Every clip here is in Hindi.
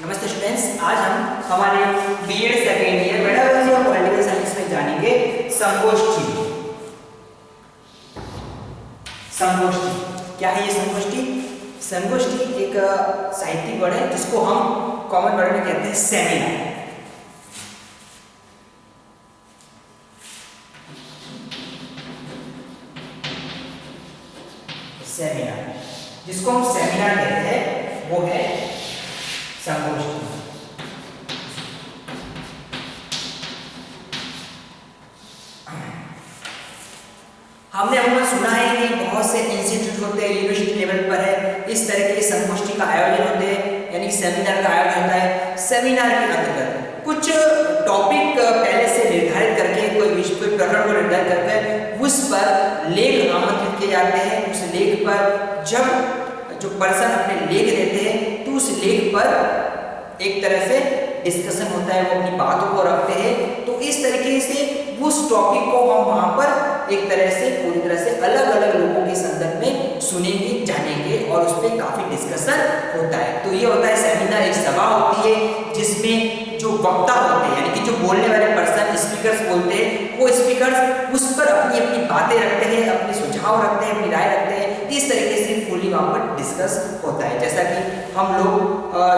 नमस्ते स्टूडेंट्स, आज हम हमारे बीएड सेकेंड ईयर पेडागोजी और पॉलिटिकल साइंस में जानेंगे संगोष्ठी। संगोष्ठी क्या है? ये संगोष्ठी एक साहित्यिक वर्ड है जिसको हम कॉमन वर्ड में कहते हैं सेमिनार। सेमिनार जिसको हम सेमिनार कहते हैं वो है संगोष्ठी। हमने अमूमन सुना है कि बहुत से इंस्टीट्यूट होते हैं, यूनिवर्सिटी लेवल पर है, इस तरह के संगोष्ठी का आयोजन होते हैं, यानी सेमिनार का आयोजन होता है। सेमिनार के अंतर्गत कुछ टॉपिक पहले से निर्धारित करके, कोई विषय प्रकरण को निर्धारित करके उस पर लेख आमंत्रित किए जाते हैं। उस लेख पर जब जो पर्सन अपने लेख देते हैं तो उस लेख पर एक तरह से डिस्कशन होता है, वो अपनी बातों को रखते हैं। तो इस तरीके से उस टॉपिक को हम वहां पर एक तरह से पूरी तरह से अलग अलग लोगों के संदर्भ में सुनेंगे, जानेंगे और उस पर काफी डिस्कशन होता है। तो ये होता है सेमिनार, एक सभा होती है जिसमें जो वक्ता होते हैं, यानी कि जो बोलने वाले पर्सन, स्पीकर्स बोलते हैं, वो स्पीकर्स उस पर अपनी अपनी बातें रखते हैं, अपने सुझाव रखते हैं, अपनी राय रखते हैं। इस तरीके से फुली वहां पर डिस्कस होता है। जैसा कि हम लोग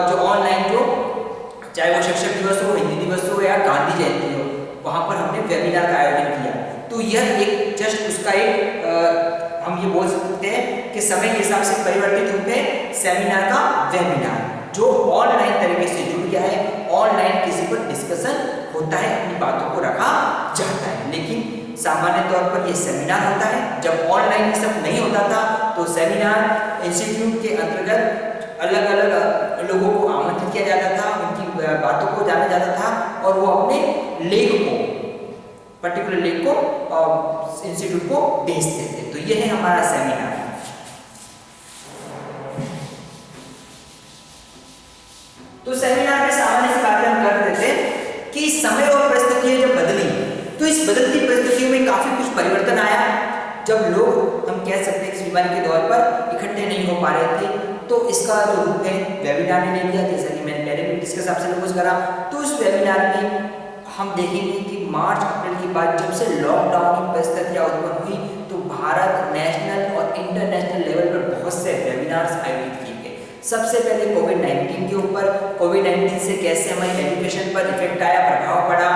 जो ऑनलाइन जो चाहे वो शिक्षक दिवस हो, हिंदी दिवस हो या गांधी जयंती हो, वहां पर हमने वेबिनार का आयोजन किया। तो यह एक जस्ट उसका एक हम ये बोल सकते हैं कि समय के हिसाब से परिवर्तित रूप है सेमिनार का वेबिनार, जो ऑनलाइन तरीके से जुड़ गया है। ऑनलाइन किसी पर डिस्कशन होता है, अपनी बातों को रखा जाता है। लेकिन सामान्य तौर पर यह सेमिनार होता है। जब ऑनलाइन ये सब नहीं होता था तो सेमिनार इंस्टीट्यूट के अंतर्गत अलग अलग लोगों को आमंत्रित किया जाता था, उनकी बातों को जाना जाता था और वो अपने लेख को, पर्टिकुलर लेख को इंस्टीट्यूट को भेजते थे। तो ये है हमारा सेमिनार। तो सेमिनार में सामान्य सी बातें हम कर देते हैं कि समय और परिस्थितियां जब बदली तो इस बदलती परिस्थितियों में काफी कुछ परिवर्तन आया। जब लोग, हम कह सकते हैं, इस बीमारी के दौर पर इकट्ठे नहीं हो पा रहे थे तो इसका जो रूप है वेबिनार ने ले लिया, जैसा कि मैंने पहले भी डिस्कस आपसे कुछ करा। तो उस वेबिनार में हम देखेंगे कि मार्च अप्रैल के बाद जब से लॉकडाउन की परिस्थितियां उत्पन्न हुई तो भारत नेशनल और इंटरनेशनल लेवल पर बहुत से वेबिनार्स आयोजित किए गए। सबसे पहले कोविड-19 के ऊपर, कोविड-19 से कैसे हमारी एजुकेशन पर इफेक्ट आया, प्रभाव पड़ा,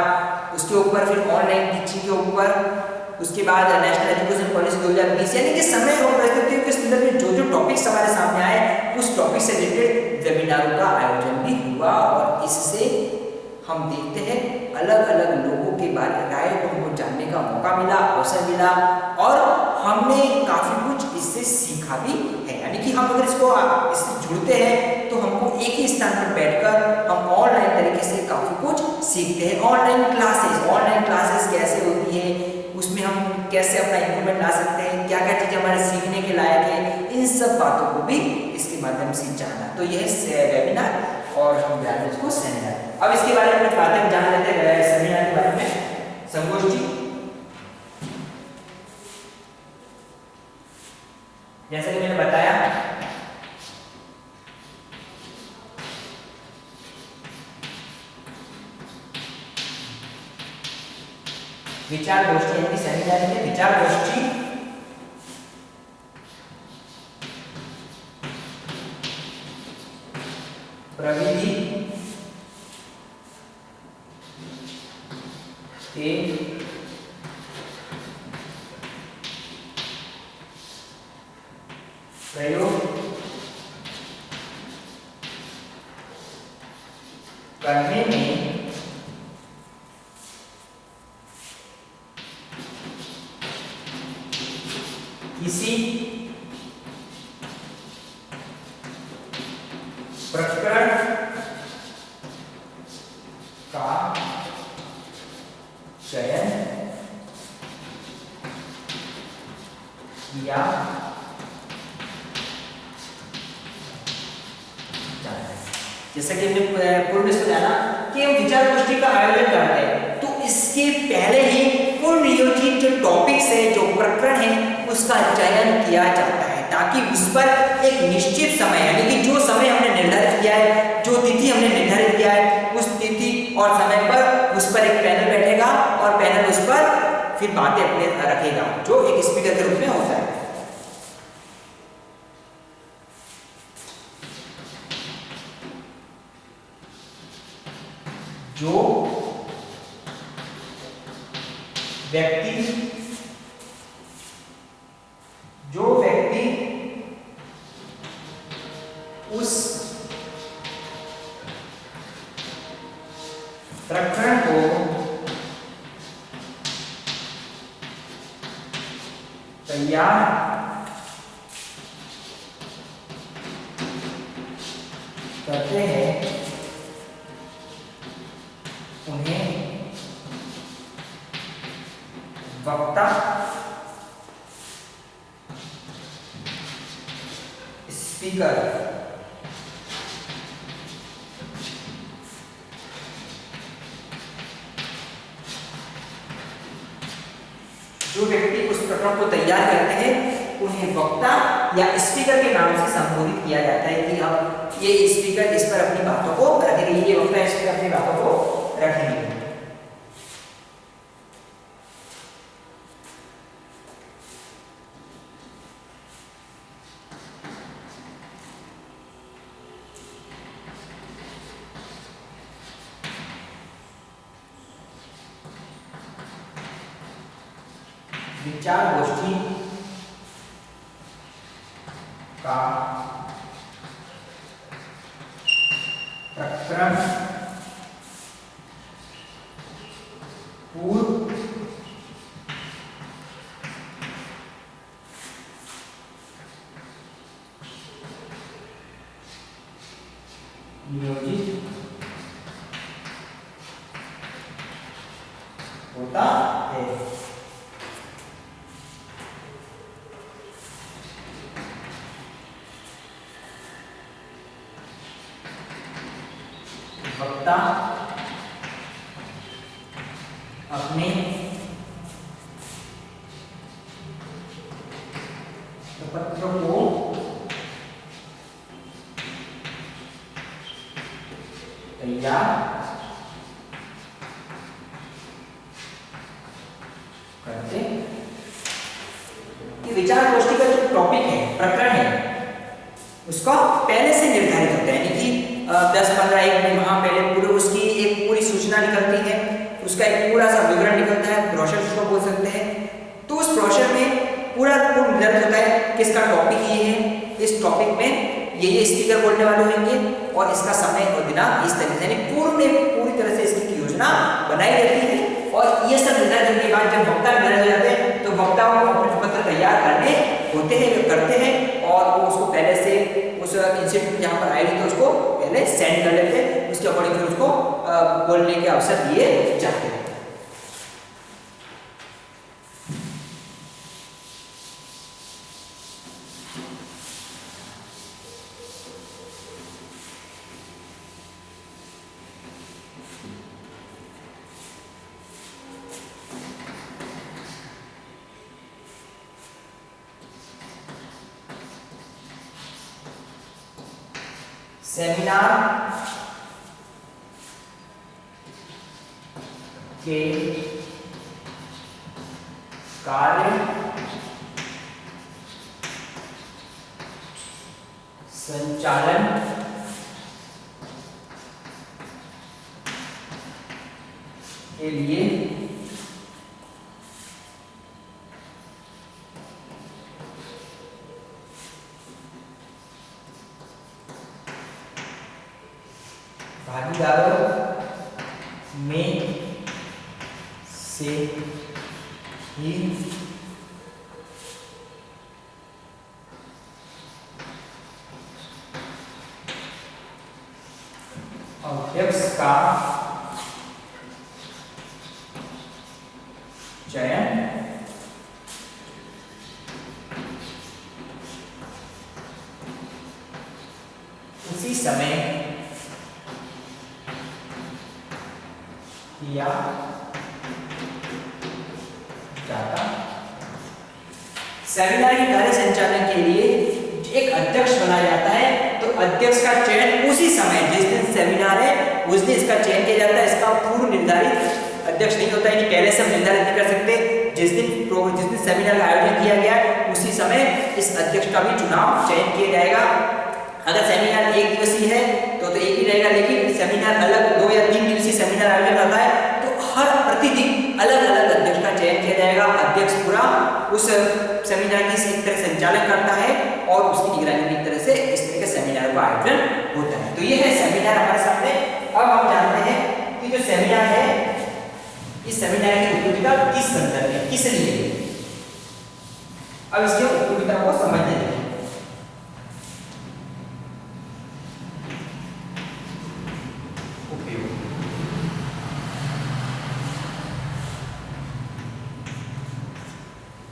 उसके ऊपर फिर ऑनलाइन टीचिंग के ऊपर, उसके बाद नेशनल एजुकेशन पॉलिसी 2020, यानी कि समय और परिस्थितियों के संदर्भ में जो जो टॉपिक्स हमारे सामने आए उस टॉपिक से रिलेटेड वेबिनारों का आयोजन भी हुआ। और इससे हम देखते हैं अलग अलग लोगों के बारे में राय को हमको जानने का मौका मिला, अवसर मिला और हमने काफी कुछ इससे सीखा भी है। यानी कि हम अगर इससे जुड़ते हैं तो हमको एक ही स्थान पर बैठकर हम ऑनलाइन तरीके से काफी कुछ सीखते हैं। ऑनलाइन क्लासेस कैसे होती है, उसमें हम कैसे अपना इंप्रूवमेंट ला सकते हैं, क्या क्या चीजें हमारे सीखने के लायक है, इन सब बातों को भी इसके माध्यम से जाना। तो यह वेबिनार और हम जानते हैं इसको सेमिनार। अब इसके बारे में कुछ बातें जान लेते हैं सेमिनार के बारे में। संगोष्ठी, जैसा कि मैंने बताया, विचार गोष्ठी, यानी सेमिनार में विचार गोष्ठी प्रविधि के प्रयोग करने में किसी प्रकरण का चयन किया जाता है। जैसा कि हमने पूर्व में सुना कि हम विचार गोष्ठी का आयोजन करते हैं तो इसके पहले ही पूर्व नियोजित जो टॉपिक्स है, जो प्रकरण है, उसका चयन किया जाता है ताकि उस पर एक निश्चित समय, यानी कि जो समय हमने निर्धारित किया है, जो तिथि हमने निर्धारित किया है, उस तिथि और समय पर उस पर एक पैनल बैठेगा और पैनल उस पर फिर बातें अपने रखेगा, जो एक स्पीकर के रूप में होता है। जो व्यक्ति उस प्रकरण को तैयार करते हैं उन्हें वक्ता, स्पीकर, जो व्यक्ति उस प्रकरण को तैयार करते हैं उन्हें वक्ता या स्पीकर के नाम से संबोधित किया जाता है कि अब ये स्पीकर इस पर अपनी बातों को रखेंगे, ये वक्ता इस पर अपनी बातों को रखेंगे। विचार गोष्ठी का प्रकरण पूर्व नियोजित होता है। वक्ता अपने पत्र को तैयार करते। कि विचार गोष्ठी का जो टॉपिक है, प्रकरण है, उसका पहले से निर्धारित होता है, यानी कि 10-15 एक माह पहले पूरे उसकी एक पूरी सूचना निकलती है, उसका एक पूरा सा विवरण निकलता है, ब्रोशर उसको बोल सकते हैं। तो उस ब्रोशर में पूरा निर्धारित होता है कि इसका टॉपिक ये है, इस टॉपिक में ये स्पीकर बोलने वाले होंगे और इसका समय और दिनांक इस तरह से, यानी पूरी तरह से इसकी योजना बनाई जाती है। और ये सब निर्धारित होने के बाद जब वक्ता निर्धारित हो जाते हैं तो वक्ताओं को अपने पत्र तैयार करने होते हैं, वे करते हैं और वो उसको पहले से उस इंस्टीट्यूट जहाँ पर आएगी तो उसको पहले सेंड कर लेते हैं, उसके अकॉर्डिंग फिर उसको बोलने के अवसर दिए जाते हैं। सेमिनार के कार्य संचालन के लिए भागीदारों में से ही अध्यक्ष का चयन उसी समय किया जाता। सेमिनार के कार्य संचालन के लिए एक अध्यक्ष बनाया जाता है, तो अध्यक्ष का चयन उसी समय, जिस दिन सेमिनार है उस दिन इसका चयन किया जाता है। इसका पूर्व निर्धारित अध्यक्ष नहीं होता, यानी पहले से हम निर्धारित नहीं कर सकते। जिस दिन सेमिनार का आयोजन किया गया है उसी समय इस अध्यक्ष का भी चुनाव चयन किया जाएगा। अगर सेमिनार एक दिवसीय है तो एक ही रहेगा, लेकिन सेमिनार अलग 2 या 3 दिवसीय सेमिनार आयोजन होता है तो हर प्रतिदिन अलग अलग अध्यक्ष का चयन किया जाएगा। अध्यक्ष पूरा उस सेमिनार की एक तरह संचालन करता है और उसकी निगरानी की तरह से इस तरह के सेमिनार का आयोजन होता है। तो ये है सेमिनार हमारे सामने। अब हम जानते हैं कि जो सेमिनार है, इस सेमिनार की उपयोगिता किस संदर्भ में, किस लिए। अब इसकी उपयोगिता को समझते हैं।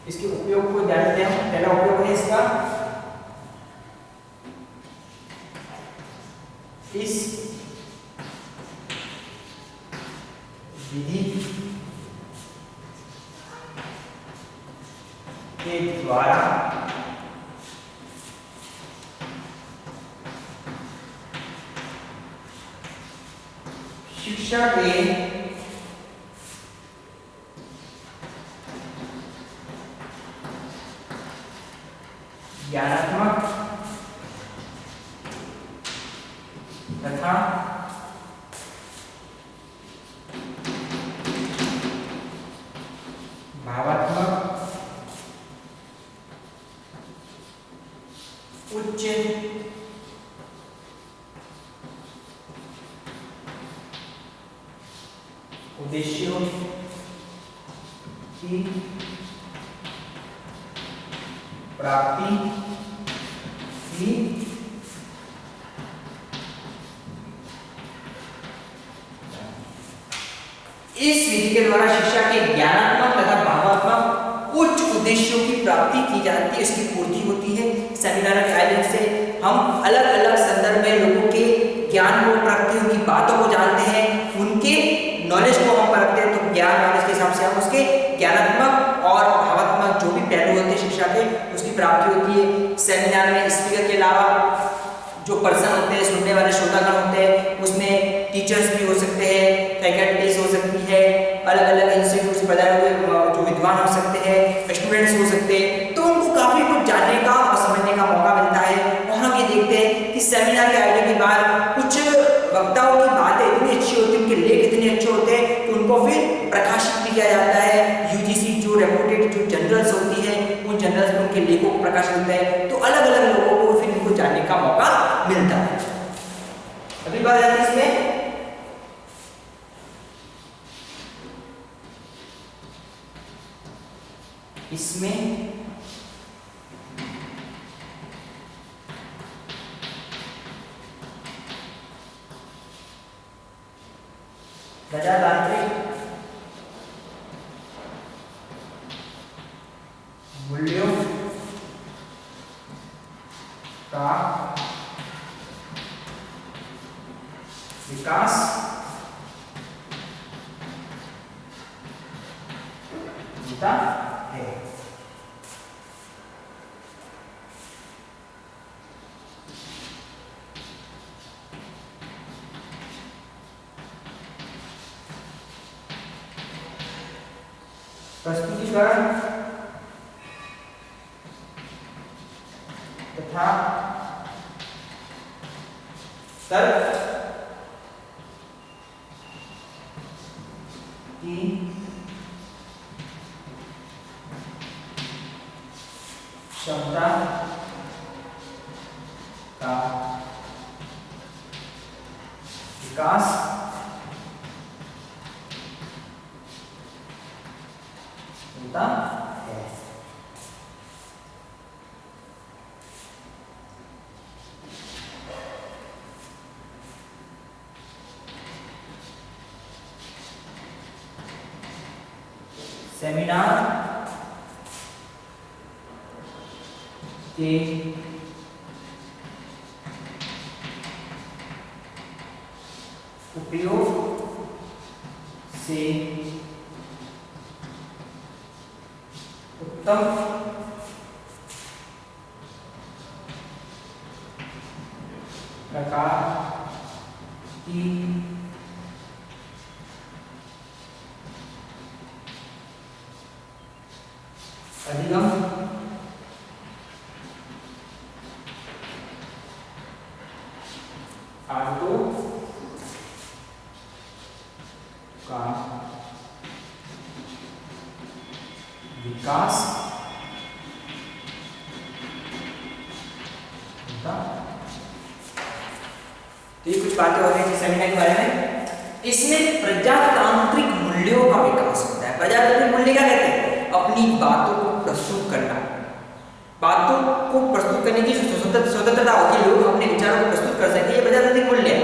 इसके उपयोग को जानते हैं। पहला उपयोग है इसका, इस विधि के द्वारा शिक्षा के ज्ञानात्मक तथा भावात्मक उच्च उद्देश्यों की प्राप्ति की इस विधि के द्वारा शिक्षा के ज्ञानात्मक तथा भावात्मक उच्च उद्देश्यों की प्राप्ति की जाती है, इसकी पूर्ति होती है। सेमिनार के आयोजन से हम अलग अलग संदर्भ में लोगों के ज्ञान को परखते हैं, उनकी बातों को जानते हैं, उनके नॉलेज को हम परखते हैं। तो ज्ञान नॉलेज के हिसाब से हम उसके ज्ञानात्मक और भावात्मक जो भी पहलू होते हैं शिक्षा के, उसकी प्राप्ति होती है। सेमिनार में स्पीकर के अलावा जो पर्सन होते हैं, सुनने वाले श्रोतागण होते हैं, उसमें टीचर्स भी हो सकते हैं, फैकल्टीज हो सकती है, अलग अलग इंस्टीट्यूट से पैदा हुए जो विद्वान हो सकते हैं, स्टूडेंट्स हो सकते हैं। तो उनको काफी कुछ जानने का और समझने का मौका मिलता है। और हम ये देखते हैं कि सेमिनार के आयोजन के बाद कुछ वक्ताओं की बातें इतनी अच्छी होती है, उनके लेख इतने अच्छे होते हैं कि उनको फिर प्रकाशित भी किया जाता है। यूजीसी जो रेपुटेड जो जर्नल्स होती है, उन जर्नल्स में उनके लेखों को प्रकाशित होता है। तो अलग अलग लोगों को फिर इनको जानने का मौका मिलता है। अगली बात आती है इसमें, प्रजातांत्रिक मूल्यों का विकास होता है। प्रस्तुतिकरण तथा तर्क की क्षमता का विकास होता है। सेमिनार के उपयोग से उत्तम प्रकार की अधिगम आदतों का विकास होता। तो ये कुछ बातें हो रही है सेमिनार के बारे में। इसमें प्रजातांत्रिक मूल्यों का विकास होता है। प्रजातांत्रिक मूल्य क्या कहते हैं? अपनी बातों को प्रस्तुत करना, बातों को प्रस्तुत करने की स्वतंत्रता होती है, लोग अपने विचारों को प्रस्तुत कर सके, ये प्रजातांत्रिक मूल्य है।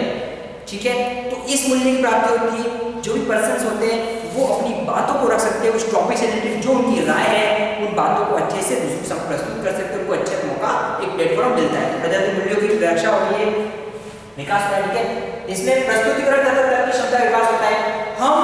ठीक है, तो इस मूल्य की प्राप्ति होती है। जो भी पर्सन्स होते हैं वो अपनी बातों को रख सकते हैं, उस टॉपिक से रिलेटेड जो उनकी राय है उन बातों को अच्छे से दूसरों के सामने प्रस्तुत कर सकते हैं, उनको अच्छा मौका, एक प्लेटफॉर्म मिलता है। प्रजातांत्रिक मूल्यों की रक्षा होती है, विकास होता है। ठीक है, इसमें प्रस्तुतिकरण तथा तर्क की क्षमता विकास होता है। हम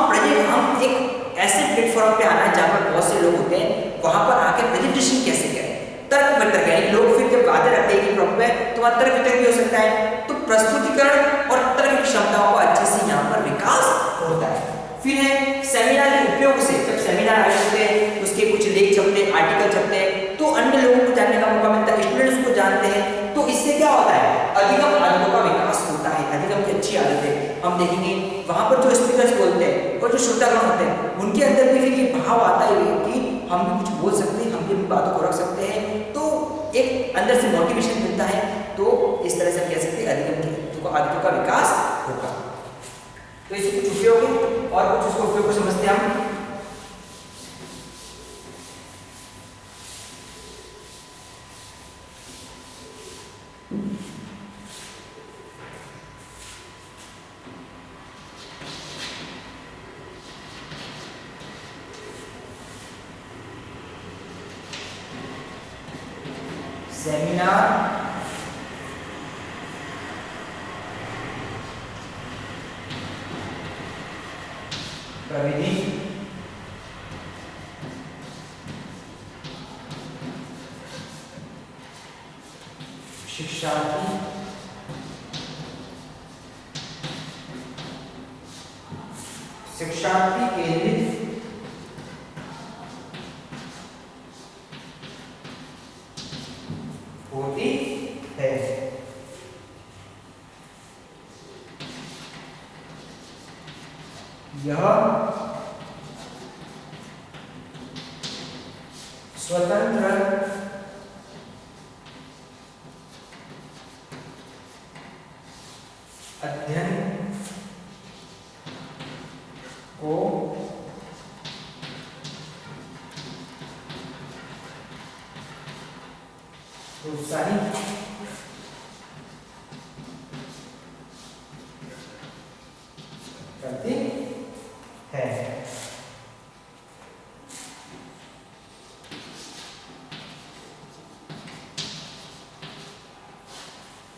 एक ऐसे प्लेटफॉर्म पे आना है जहाँ पर बहुत से लोग होते हैं, वहां पर आके प्रेजेंटेशन कैसे करें, तर्क वितर्क, यानी लोग फिर जब बातें रखते हैं कि प्रॉब्लम है तो वहाँ तर्क वितर्क भी हो सकता है। तो प्रस्तुतिकरण और तर्क की क्षमताओं का अच्छे से यहाँ पर विकास होता है। फिर है सेमिनार के उपयोग से, जब सेमिनार आयोजित होते हैं उसके कुछ लेख छपते हैं, आर्टिकल छपते हैं, तो अन्य लोगों को जानने का मौका मिलता है, स्टूडेंट्स को जानते हैं। तो इससे क्या होता है? अधिगम आदतों का विकास होता है। अधिगम की अच्छी आदतें हम देखेंगे, वहां पर जो स्पीकर्स बोलते हैं और जो श्रोतागण होते हैं उनके अंदर भी फिर ये भाव आता है कि हम भी कुछ बोल सकते हैं, हम भी अपनी बातों को रख सकते हैं, तो एक अंदर से मोटिवेशन मिलता है। तो इस तरह से हम कह सकते हैं अधिगम की आदतों का विकास होगा। तो इसके कुछ उपयोग है और कुछ उसको उपयोग को समझते हैं हम। सेमिनार प्रविधि शिक्षार्थी केंद्रित होती है। यह स्वतंत्र अध्ययन को प्रोत्साहित करती है।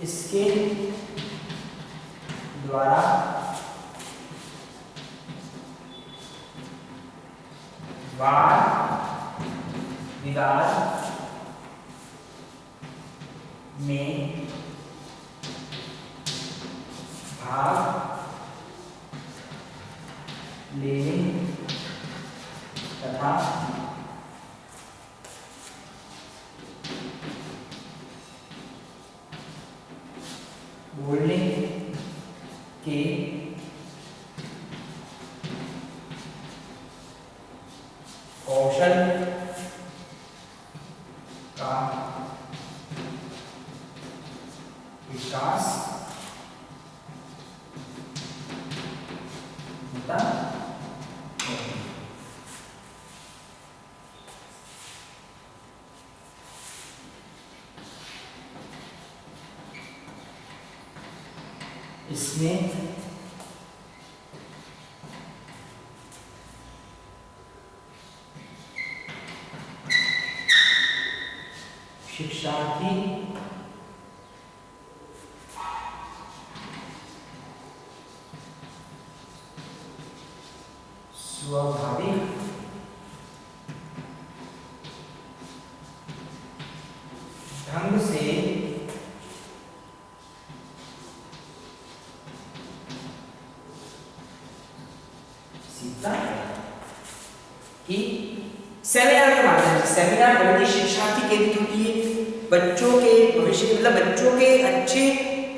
इसके द्वारा वाद विवाद में भाग लेने तथा बोलने के कौशल का विकास होता है। इसमें शिक्षार्थी स्वाभाविक ढंग से सीखता है कि सेमिनार के माध्यम से सेमिनार बड़ी शिक्षार्थी केंद्रित होती है, बच्चों के भविष्य मतलब बच्चों के अच्छे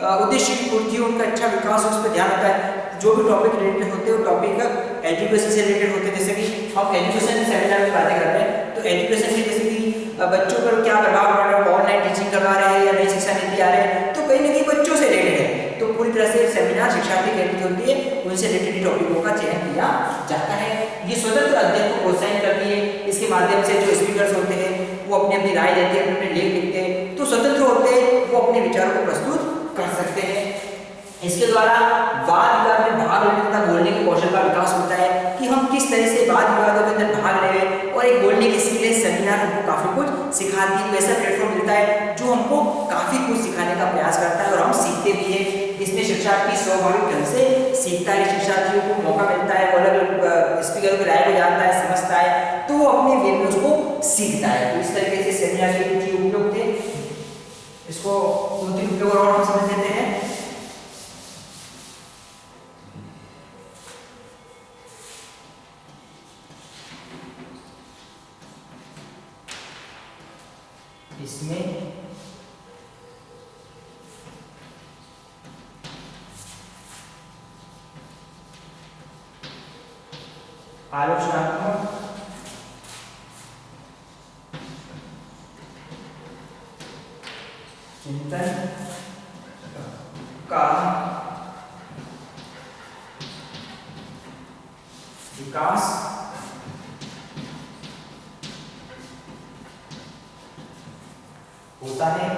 उद्देश्य की पूर्ति हो, उनका अच्छा विकास हो, उस पर ध्यान होता है। जो भी टॉपिक रिलेटेड होते हैं वो टॉपिक एजुकेशन से रिलेटेड होते हैं। जैसे कि हम एजुकेशन सेमिनार में बातें कर रहे हैं तो एजुकेशन में जैसे कि बच्चों पर क्या प्रभाव पड़ रहा है, ऑनलाइन टीचिंग करवा रहे हैं या नई शिक्षा नीति आ रहे हैं, तो कहीं ना कहीं बच्चों से रिलेटेड है। तो पूरी तरह से सेमिनार शिक्षार्थी केंद्रित होती है, उनसे रिलेटेड टॉपिकों का चयन किया जाता है। ये स्वतंत्र अध्ययन को प्रोत्साहित करती है। इसके माध्यम से जो स्पीकर्स होते हैं वो अपनी अपनी राय देते हैं, अपने लेख लिखते हैं, तो स्वतंत्र होते हैं, वो अपने विचारों को प्रस्तुत कर सकते हैं। इसके द्वारा वाद विवाद में भाग लेने तथा बोलने के कौशल का विकास होता है कि हम किस तरह से वाद विवादों के अंदर भाग ले और एक बोलने की स्किल है। सेमिनार हमको काफी कुछ सिखाती है, वैसा प्लेटफॉर्म मिलता है जो हमको काफी कुछ सिखाने का प्रयास करता है और हम सीखते भी हैं। इसमें शिक्षार्थी स्वाभाविक ढंग से सीखता है, शिक्षार्थियों को मौका मिलता है, अलग अलग स्पीकरों की राय को जानता है, समझता है, तो वो अपने वे में उसको सीखता है। तो इस तरीके से सेमिनार के कुछ उपयोग थे, इसको 2-3 उपयोग और हम समझ लेते हैं। इसमें आलोचनात्मक चिंतन का विकास होता है।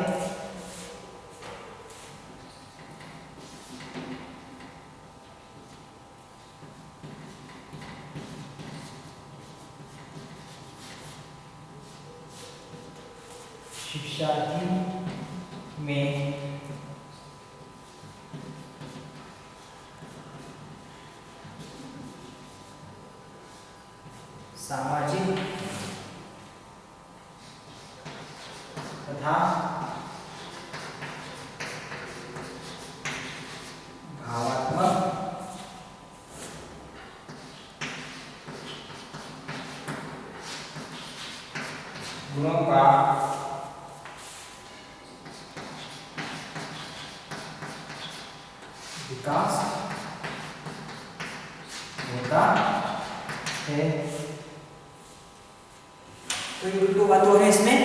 शिक्षार्थी में सामाजिक तथा भावात्मक गुणों का विकास होता है। तो ये दो बातें हैं इसमें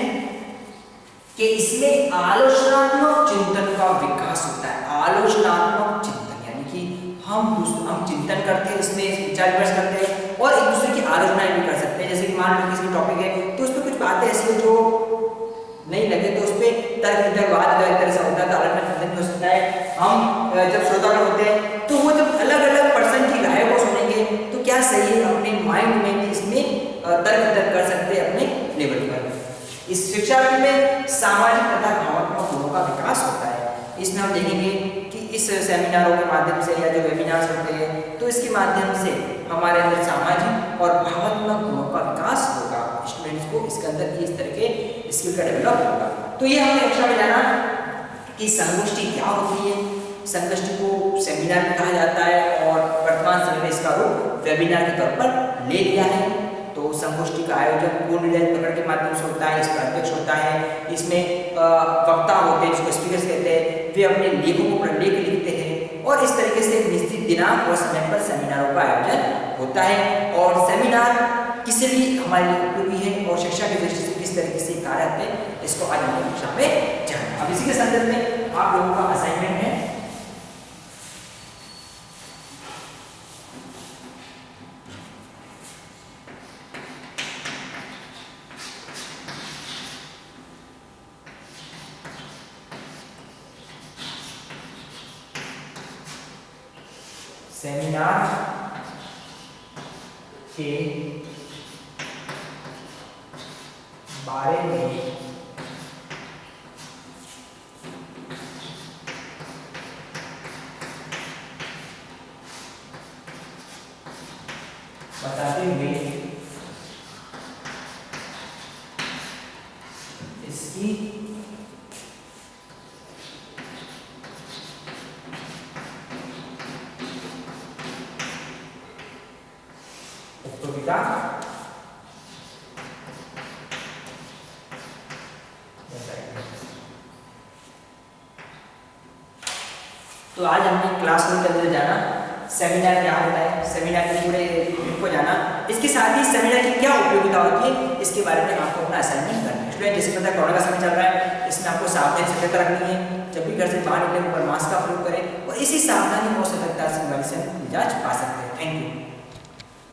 कि इसमें आलोचनात्मक चिंतन का विकास होता है। आलोचनात्मक चिंतन यानी कि हम चिंतन करते हैं, इसमें विचार विमर्श करते हैं और एक दूसरे की आलोचनाएं भी कर सकते हैं। जैसे कि मान लो किसी टॉपिक है तो उस पर कुछ बातें ऐसी हो जो नहीं लगे तो उस पर तर्क वितर्कवाद एक तरह से होता है, तो आलोचना चिंतन भी हो सकता है। हम जब श्रोतागण होते हैं तो वो जब अलग अलग पर्सन की राय को सुनेंगे तो क्या सही है, अपने माइंड में भी इसमें तर्क वितर्क कर सकते हैं अपने लेवल पर। इस शिक्षार्थी में सामाजिक तथा भावनात्मक गुणों का विकास होता है। इसमें हम देखेंगे कि इस सेमिनारों के माध्यम से या जो वेबिनार्स होते हैं तो इसके माध्यम से हमारे अंदर सामाजिक और भावनात्मक गुणों का विकास होगा। स्टूडेंट्स को इसके अंदर इस तरह के स्किल का डेवलप होगा। तो ये हमने कक्षा में जाना कि संगोष्ठी क्या होती है, संगोष्ठी को सेमिनार भी कहा जाता है और वर्तमान समय में इसका रूप वेबिनार के तौर पर ले लिया है। तो संगोष्ठी का आयोजन पूर्ण पकड़ के माध्यम से होता है, इसका अध्यक्ष होता है, इसमें वक्ता होते हैं जिसको स्पीकर्स कहते हैं, वे अपने लेखों पर लेख लिखते हैं और इस तरीके से निश्चित दिनांक और समय पर सेमिनारों का आयोजन होता है। और सेमिनार किसी भी हमारे लिए उपयोगी है और शिक्षा की दृष्टि से किस तरीके से कार्य आते हैं इसको आज हम कक्षा में जाना। अब इसी के संदर्भ में आप लोगों का असाइनमेंट है सेमिनार के बारे में बताते हुए इसकी पत्रिका। तो आज हमने क्लासरूम के अंदर जाना, सेमिनार क्या होता है, सेमिनार के पूरे को जाना, इसके साथ ही सेमिनार की क्या उपयोगिता होती है इसके बारे में आपको अपना असाइनमेंट करना है। स्टूडेंट, जैसे पता है कोरोना का समय चल रहा है, इसमें आपको सावधानी सतर्कता रखनी है। जब भी घर से बाहर निकले ऊपर मास्क का प्रयोग करें और इसी सावधानी और सतर्कता से बीमारी से निजात पा सकते हैं। Thank you.